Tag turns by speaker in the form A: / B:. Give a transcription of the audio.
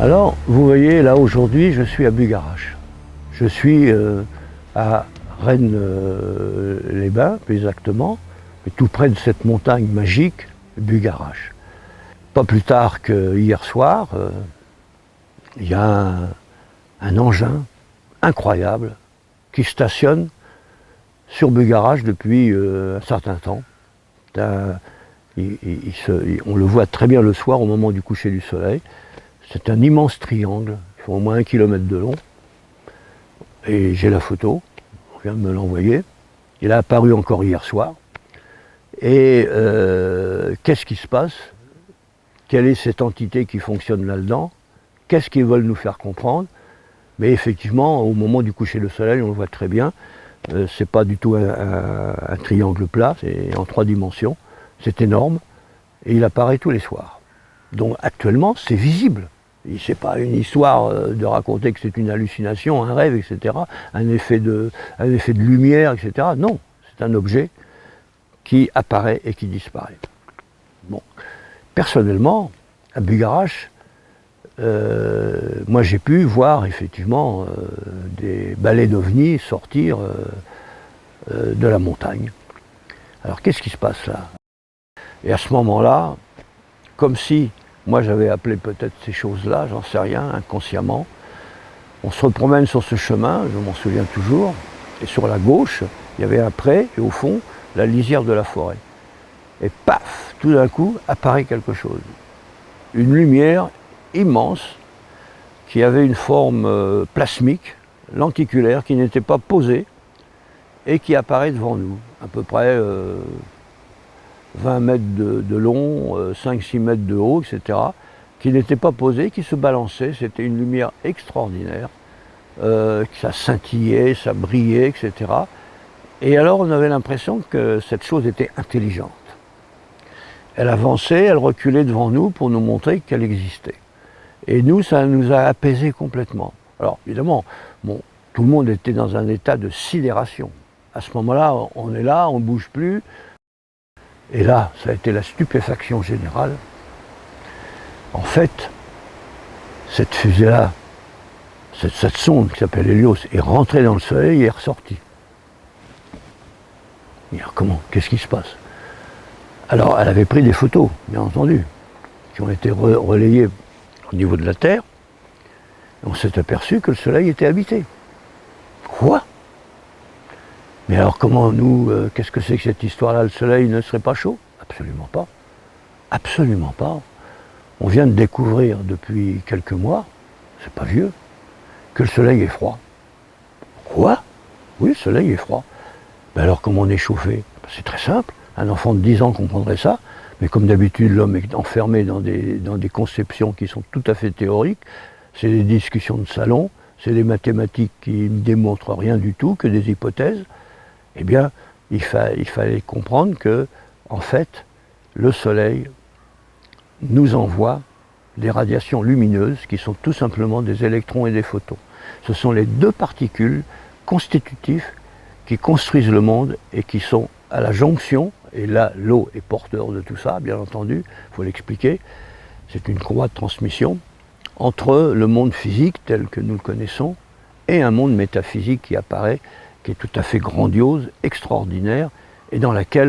A: Alors, vous voyez, là aujourd'hui, je suis à Bugarache. Je suis à Rennes-les-Bains, plus exactement, mais tout près de cette montagne magique, Bugarache. Pas plus tard que hier soir, il y a un engin incroyable qui stationne sur Bugarache depuis un certain temps. On le voit très bien le soir au moment du coucher du soleil. C'est un immense triangle, il fait au moins 1 kilomètre de long. Et j'ai la photo, on vient de me l'envoyer. Il a apparu encore hier soir. Et qu'est-ce qui se passe? Quelle est cette entité qui fonctionne là-dedans? Qu'est-ce qu'ils veulent nous faire comprendre? Mais effectivement, au moment du coucher du soleil, on le voit très bien. C'est pas du tout un triangle plat, c'est en 3 dimensions. C'est énorme. Et il apparaît tous les soirs. Donc actuellement, c'est visible. C'est pas une histoire de raconter que c'est une hallucination, un rêve, etc., un effet de lumière, etc. Non, c'est un objet qui apparaît et qui disparaît. Bon. Personnellement, à Bugarache, moi j'ai pu voir effectivement des balais d'ovnis sortir de la montagne. Alors qu'est-ce qui se passe là? Et à ce moment-là, comme si moi j'avais appelé peut-être ces choses-là, j'en sais rien, inconsciemment. On se promène sur ce chemin, je m'en souviens toujours, et sur la gauche, il y avait un pré, et au fond, la lisière de la forêt. Et paf, tout d'un coup, apparaît quelque chose. Une lumière immense, qui avait une forme plasmique, lenticulaire, qui n'était pas posée, et qui apparaît devant nous, à peu près 20 mètres de long, 5-6 mètres de haut, etc., qui n'était pas posé, qui se balançait. C'était une lumière extraordinaire, ça scintillait, ça brillait, etc. Et alors on avait l'impression que cette chose était intelligente. Elle avançait, elle reculait devant nous pour nous montrer qu'elle existait. Et nous, ça nous a apaisés complètement. Alors évidemment, bon, tout le monde était dans un état de sidération. À ce moment-là, on est là, on ne bouge plus. Et là, ça a été la stupéfaction générale. En fait, cette fusée-là, cette sonde qui s'appelle Hélios, est rentrée dans le soleil et est ressortie. Et alors comment? Qu'est-ce qui se passe? Alors, elle avait pris des photos, bien entendu, qui ont été relayées au niveau de la Terre. Et on s'est aperçu que le soleil était habité. Quoi? Mais alors comment nous, qu'est-ce que c'est que cette histoire-là? Le soleil ne serait pas chaud? Absolument pas. Absolument pas. On vient de découvrir depuis quelques mois, c'est pas vieux, que le soleil est froid. Quoi? Oui, le soleil est froid. Mais alors comment on est chauffé? C'est très simple. Un enfant de 10 ans comprendrait ça, mais comme d'habitude l'homme est enfermé dans des conceptions qui sont tout à fait théoriques, c'est des discussions de salon, c'est des mathématiques qui ne démontrent rien du tout, que des hypothèses. Eh bien, il fallait comprendre que, en fait, le soleil nous envoie des radiations lumineuses qui sont tout simplement des électrons et des photons. Ce sont les deux particules constitutives qui construisent le monde et qui sont à la jonction, et là l'eau est porteur de tout ça, bien entendu, il faut l'expliquer, c'est une courroie de transmission entre le monde physique tel que nous le connaissons et un monde métaphysique qui apparaît, qui est tout à fait grandiose, extraordinaire, et dans laquelle